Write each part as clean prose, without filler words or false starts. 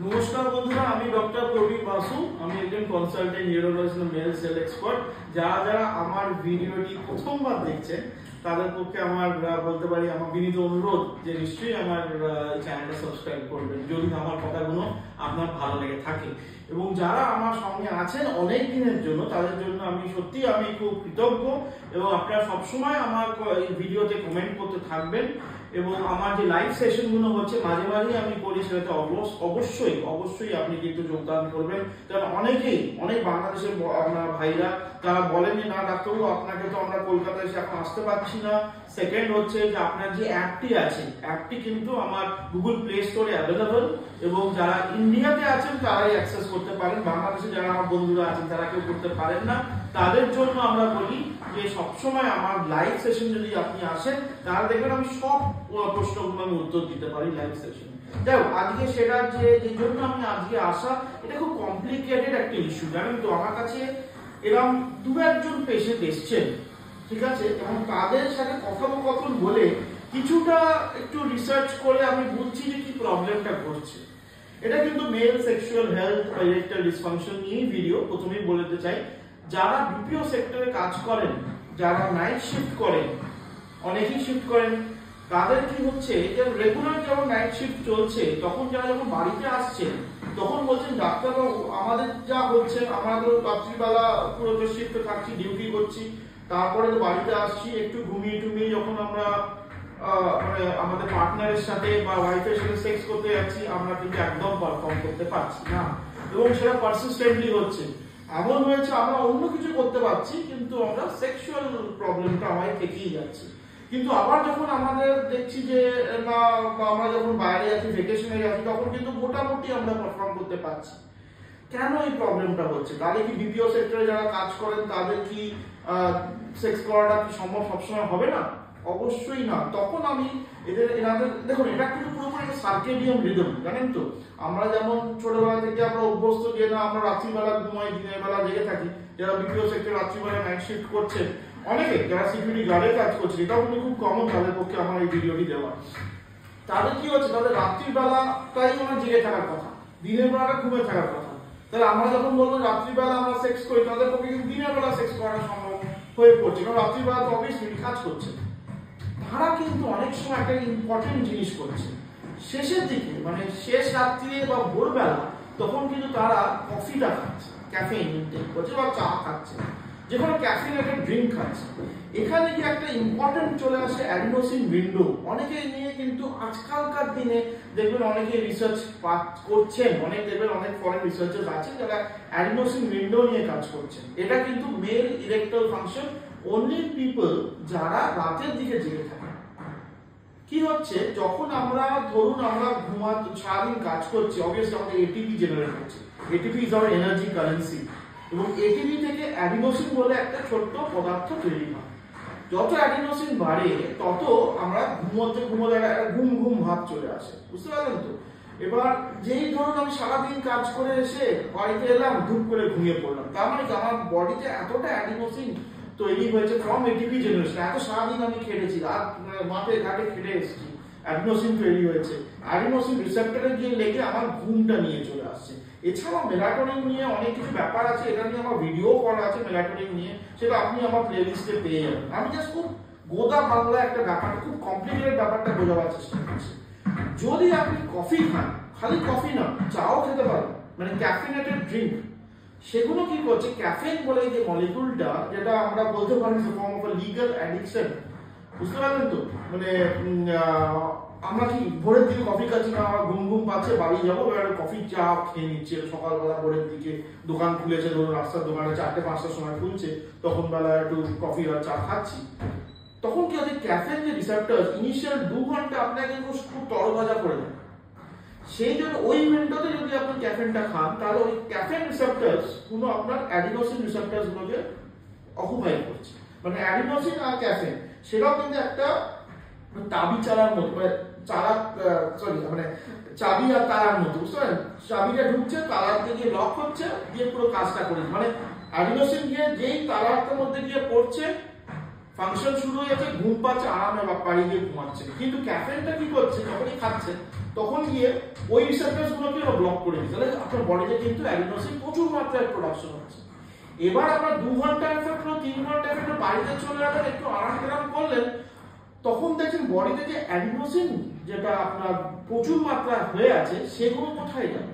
নমস্কার বন্ধুরা, আমি ডক্টর প্রবীর বাসু। আমি একজন consultant neurologist, male cell expert. যারা আমার ভিডিওটি প্রথমবার দেখছেন তাদের পক্ষে আমার বলতে পারি আমার বিনীত অনুরোধ যে নিশ্চয়ই আমার চ্যানেলটা সাবস্ক্রাইব করবেন যদি আমার কথাগুলো আপনার ভালো লেগে থাকে। এবং যারা আমার সঙ্গে আছেন অনেক দিনের জন্য তাদের জন্য আমি খুব কৃতজ্ঞ। এবং আপনারা সবসময় আমার এই ভিডিওতে কমেন্ট করতে থাকবেন। এবং আমার যে লাইভ সেশনগুলো হচ্ছে মাঝে মাঝে আমি করি, সেটাতে অবশ্যই আপনি কিন্তু যোগদান করবেন। কারণ অনেক বাংলাদেশের ভাইরা তারা বলেন যে না ডাক্তারবাবু, আপনাকে তো আমরা কলকাতায় এসে এখন আসতে পারছি না। সেকেন্ড হচ্ছে যে আপনার যে অ্যাপটি আছে, অ্যাপটি কিন্তু আমার গুগল প্লে স্টোরে অ্যাভেলেবল, এবং যারা ইন্ডিয়াতে আছেন তারাই অ্যাক্সেস করতে পারেন। বাংলাদেশে যারা আমার বন্ধুরা আছেন তারা কেউ করতে পারেন না, তাদের জন্য আমরা বলি যে সবসময় আমার লাইভ সেশন যদি আপনি আসেন তাহলে দেখবেন আমি সব প্রশ্নগুলো আমি উত্তর দিতে পারি লাইভ সেশনে। দেখো আজকে সেটা যে জন্য আমি আজকে আসা, এটা খুব কমপ্লিকেটেড একটা ইস্যু, জানেন তো। আমার কাছে এরকম দু একজন পেশেন্ট এসছেন, ঠিক আছে, এবং তাদের সাথে কথোপকথন বলে কিছুটা একটু রিসার্চ করে আমি বুঝছি যে কি প্রবলেমটা ঘটছে। এটা কিন্তু মেল সেক্সুয়াল হেলথ বা ইরেকটাইল ডিসফাংশন নিয়ে ভিডিও। প্রথমেই বলতে চাই, যারা বিপিও সেক্টরে কাজ করেন, যারা নাইট শিফট করেন, অনেকেই শিফট করেন, তাদের কি হচ্ছে যে রেগুলার যখন নাইট শিফট চলছে তখন যারা যখন বাড়িতে আসছে তখন বলছেন ডাক্তারবাবু আমাদের যা হচ্ছে, আমরা তো রাত্রিবেলা পুরো শিফটে থাকছি, ডিউটি করছি, তারপরে তো বাড়িতে আসছি, একটু ঘুমিয়ে টুমিয়ে যখন আমরা মানে আমাদের পার্টনারের সাথে বা ওয়াইফের সাথে সেক্স করতে যাচ্ছি, আমরা কিন্তু একদম পারফর্ম করতে পারছি না, এবং সেটা পারসিস্টেন্টলি হচ্ছে। এমন হয়েছে আমরা অন্য কিছু করতে পারছি কিন্তু আমরা সেক্সুয়াল প্রবলেমটা আমায় থেকেই যাচ্ছে। কিন্তু আবার যখন আমাদের দেখছি যে না, আমরা যখন বাইরে যাচ্ছি, ভ্যাকেশনে যাচ্ছি, তখন কিন্তু মোটামুটি আমরা পারফর্ম করতে পারছি। কেন এই প্রবলেমটা হচ্ছে? তাহলে কি বিপিও সেক্টরে যারা কাজ করেন তাদের কি সেক্স করাটা কি সম্ভব সবসময় হবে না? অবশ্যই না। তখন আমি এনাদের দেখুন, এটা কিন্তু পুরোপুরি একটা সার্কেডিয়ান রিদম, জানেন তো। আমরা যেমন ছোটবেলা থেকে আমরা অভ্যস্ত যে না আমরা রাত্রিবেলা ঘুমাই, দিনের বেলা জেগে থাকি। যারা বিপিও সেক্টরে রাত্রিবেলা নাইট শিফট করছেন, অনেকে যারা সিকিউরিটি গার্ডে কাজ করছে, এটাও কিন্তু খুব কমন তাদের পক্ষে আমার এই ভিডিওটি দেওয়া। তাদের কি হচ্ছে, তাদের রাত্রিবেলাটাই ওনার জেগে থাকার কথা, দিনের বেলাটা ঘুমে থাকার কথা। তাহলে আমরা যখন বলবো রাত্রিবেলা আমরা সেক্স করি, তাদের পক্ষে কিন্তু দিনের বেলা সেক্স করাটা সম্ভব হয়ে পড়ছে, কারণ রাত্রিবেলা তো অবভিয়াসলি কাজ করছে। তারা কিন্তু অনেক সময় একটা ইম্পর্টেন্ট জিনিস করছে, শেষের দিকে মানে শেষ রাত্রিরে বা ভোরবেলা, তখন কিন্তু তারা কফিটা খাচ্ছে, ক্যাফেইন ইনটেক করছে বা চা খাচ্ছে, যে কোনো ক্যাফেইনেটেড ড্রিঙ্ক খাচ্ছে। এখানে কি একটা ইম্পর্টেন্ট চলে আসে অ্যাডিনোসিন উইন্ডো। অনেকে নিয়ে কিন্তু আজকালকার দিনে দেখবেন অনেকে রিসার্চ করছেন, অনেক ফরেন রিসার্চার্স আছেন যারা অ্যাডিনোসিন উইন্ডো নিয়ে কাজ করছেন। এটা কিন্তু male erectile function only people যারা রাতের দিকে জেগে থাকে। কি হচ্ছে, যখন আমরা ধরুন আমরা সারাদিন কাজ করছি, অবভিয়াসলি আমাদের এটিপি জেনারেট হচ্ছে। ATP is our energy currency, এবং এটিপি থেকে অ্যাডিনোসিন বলে একটা ছোট্ট পদার্থ তৈরি হয়। যত অ্যাডিনোসিন বাড়ে তত আমরা ঘুমোতে একটা ঘুম ঘুম ভাব চলে আসে, বুঝতে পারলেন তো। এবার যেই ধরুন আমি সারাদিন কাজ করে এসে বাড়িতে এলাম, ধূপ করে ঘুমিয়ে পড়লাম, তার মানে আমার বডিতে এতটা অ্যাডিনোসিন তৈরি হয়েছে ফ্রম এটিপি জেনারেশন। এত সারাদিন আমি খেটেছি, রাত মাঠে ঘাটে খেটে এসেছি, অ্যাডিনোসিন তৈরি হয়েছে। অ্যাডিনোসিন রিসেপ্টরে গিয়ে লেগে আমার ঘুমটা নিয়ে চলে আসছে। এছাড়াও মেলাটোনিন নিয়ে অনেক কিছু ব্যাপার আছে, এটা নিয়ে আমার ভিডিও করা আছে মেলাটোনিন নিয়ে, সেটা আপনি আমার প্লেলিস্টে পেয়ে যাবেন। আমি জাস্ট খুব গোদা বাংলা একটা ব্যাপারটা, খুব কমপ্লিকেটেড ব্যাপারটা বোঝাবার চেষ্টা করছি। যদি আপনি কফি খান, খালি কফি না, চাও খেতে পারেন, মানে ক্যাফিনেটেড ড্রিঙ্ক, সেগুলো কি করছে, ক্যাফেইন বলে যে মলিকুলটা, যেটা আমরা বলতে পারি ফর্ম অফ লিগ্যাল অ্যাডিকশন, বুঝতে পারলেন তো। মানে আমরা কি ভোরের দিকে কফি খাচ্ছি না, আমার ঘুম ঘুম পাচ্ছে, বাড়ি যাবো, এবার কফি চা খেয়ে নিচ্ছে সকালবেলা, ভোরের দিকে দোকান খুলেছে, ধরুন রাস্তার দোকানে 4টে-5টার সময় খুলছে, তখন বেলা একটু কফি আর চা খাচ্ছি। তখন কি হচ্ছে, ক্যাফেইন যে রিসেপ্টরস ইনিশিয়াল 2 ঘন্টা আপনাকে কিন্তু খুব তরতাজা করে দেয়। সেই জন্য ওই উইন্ডোতে যদি আপনি ক্যাফেইনটা খান, তাহলে ওই ক্যাফেইন রিসেপ্টরস গুলো আপনার অ্যাডিনোসিন রিসেপ্টরস গুলোকে অকুপাই করছে। মানে অ্যাডিনোসিন আর ক্যাফেইন সেটাও কিন্তু একটা তাবি চালার মতো, মানে চাবি আর তারার মতো, বুঝতে পারেন। চাবিটা ঢুকছে, তারার দিকে লক হচ্ছে, দিয়ে পুরো কাজটা করে, মানে অ্যাডিনোসিন গিয়ে যেই তারাটার মধ্যে গিয়ে পড়ছে, ফাংশন শুরু হয়ে যাচ্ছে, ঘুম পাচ্ছে, আরামে বাড়ি গিয়ে ঘুমাচ্ছে। কিন্তু ক্যাফেনটা কি করছে, যখনই খাচ্ছে তখন গিয়ে ওই রিসেপ্টরস গুলোকে ব্লক করে দিচ্ছে, তাহলে আপনার বডিতে কিন্তু অ্যাডিনোসিন প্রচুর মাত্রায় প্রোডাকশন হচ্ছে। এবার আপনার 2 ঘন্টা এফেক্ট হলো, 3 ঘন্টা এফেক্ট হলো, বাড়িতে চলে গেলেন, একটু আরাম করলেন, তখন দেখছেন বডিতে যে অ্যাডিনোসিন যেটা আপনার প্রচুর মাত্রায় হয়ে আছে সেগুলো কোথায় যাবে,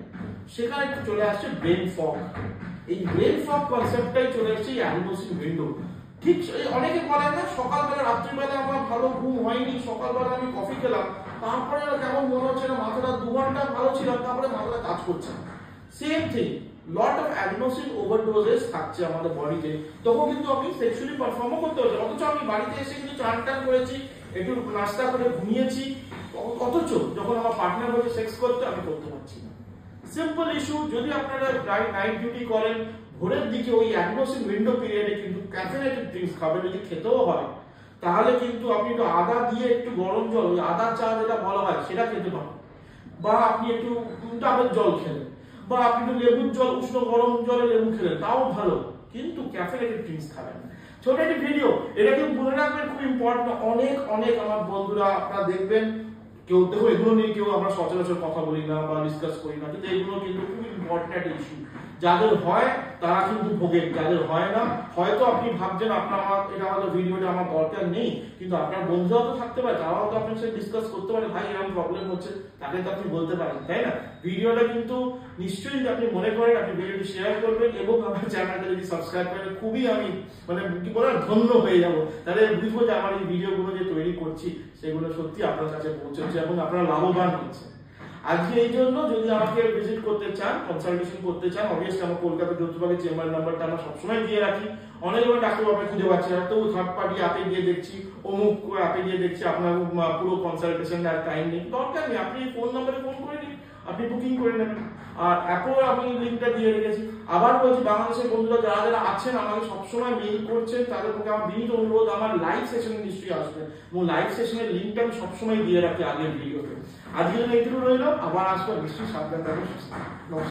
সেখানে চলে আসছে ব্রেন ফগ। এই ব্রেন ফগ কনসেপ্টটাই চলে আসছে এই অ্যাডিনোসিন উইন্ডো। ঠিক অনেকে বলে না, সকালবেলা রাত্রিবেলা আমার ভালো ঘুম হয়নি, সকালবেলা আমি কফি খেলাম, তারপরে কেমন মনে হচ্ছে না, মাথাটা 2 ঘন্টা ভালো ছিলাম, তারপরে মাথাটা কাজ করছে না। Same thing, lot of adenosine overdoses থাকছে আমাদের বডিতে, তখন কিন্তু আমি সেক্সুয়ালি পারফর্মও করতে পারছি। অথচ আমি বাড়িতে এসে কিন্তু চান টান করেছি, একটু নাস্তা করে ঘুমিয়েছি, অথচ যখন আমার পার্টনার হচ্ছে সেক্স করতে, আমি করতে পারছি না। Simple issue. যদি আপনারা নাইট ডিউটি করেন, ভোরের দিকে ওই অ্যাডিনোসিন উইন্ডো পিরিয়ডে কিন্তু ক্যাফেনেটেড ড্রিঙ্কস খাবেন, যদি খেতেও হয় তাহলে কিন্তু আপনি একটু আদা দিয়ে একটু গরম জল, ওই আদা চা যেটা বলা হয় সেটা খেতে পারেন, বা আপনি একটু ডাবের জল খেলেন, বা আপনি একটু লেবুর জল, উষ্ণ গরম জলে লেবু খেলেন, তাও ভালো, কিন্তু ক্যাফেনেটেড ড্রিঙ্কস খাবেন না। ছোট একটি ভিডিও, এটা কিন্তু মনে রাখবেন, খুব ইম্পর্টেন্ট। অনেক আমার বন্ধুরা আপনারা দেখবেন, কেউ দেখো এগুলো নিয়ে কেউ আমরা সচরাচর কথা বলি না বা ডিসকাস করি না, কিন্তু এগুলো কিন্তু খুব ইম্পর্টেন্ট একটা ইস্যু। যাদের হয় তারা কিন্তু ভোগেন, যাদের হয় না, হয়তো আপনি ভাবছেন আপনার এটা আমাদের ভিডিওটা আমার দরকার নেই, কিন্তু আপনার বন্ধুরাও তো থাকতে পারে, তারাও তো আপনার সাথে ডিসকাস করতে পারে, ভাই এরকম প্রবলেম হচ্ছে, তাকে তো আপনি বলতে পারেন, তাই না? ভিডিওটা কিন্তু নিশ্চয়ই আপনি মনে করেন আপনি ভিডিওটি শেয়ার করবেন, এবং আমার চ্যানেলটা যদি সাবস্ক্রাইব করেন, খুবই আমি মানে কি বলে ধন্য হয়ে যাব। তাহলে বুঝবো যে আমার এই ভিডিওগুলো যে তৈরি করছি সেগুলো সত্যি আপনার কাছে পৌঁছচ্ছে এবং আপনারা লাভবান হচ্ছে। আজকে এই জন্য যদি আমাকে ভিজিট করতে চান, কনসালটেশন করতে চান, অবভিয়াসলি আমার কলকাতা যৌথভাগে চেম্বার নাম্বারটা আমরা সবসময় দিয়ে রাখি। অনেক সময় ডাক্তার আপনি খুঁজে পাচ্ছেন না, তো থার্ড পার্টি অ্যাপে গিয়ে দেখছি, অমুক অ্যাপে গিয়ে দেখছি, আপনার পুরো কনসালটেশন আর টাইম নেই, দরকার নেই, আপনি ফোন নাম্বারে ফোন করে নিন, আপনি বুকিং করে নেবেন। আর অ্যাপও আমি লিঙ্কটা দিয়ে রেখেছি। আবার বলছি, বাংলাদেশের বন্ধুরা যারা আছেন আমাকে সবসময় মেইল করছেন, তাদের পক্ষে আমার বিনীত অনুরোধ, আমার লাইভ সেশনে নিশ্চয়ই আসবেন, এবং লাইভ সেশনের লিঙ্কটা আমি সবসময় দিয়ে রাখি আগের ভিডিওতে। আজকের এইটুকু রইল, আবার আসবো, নিশ্চয়ই সাবধান থাকুন।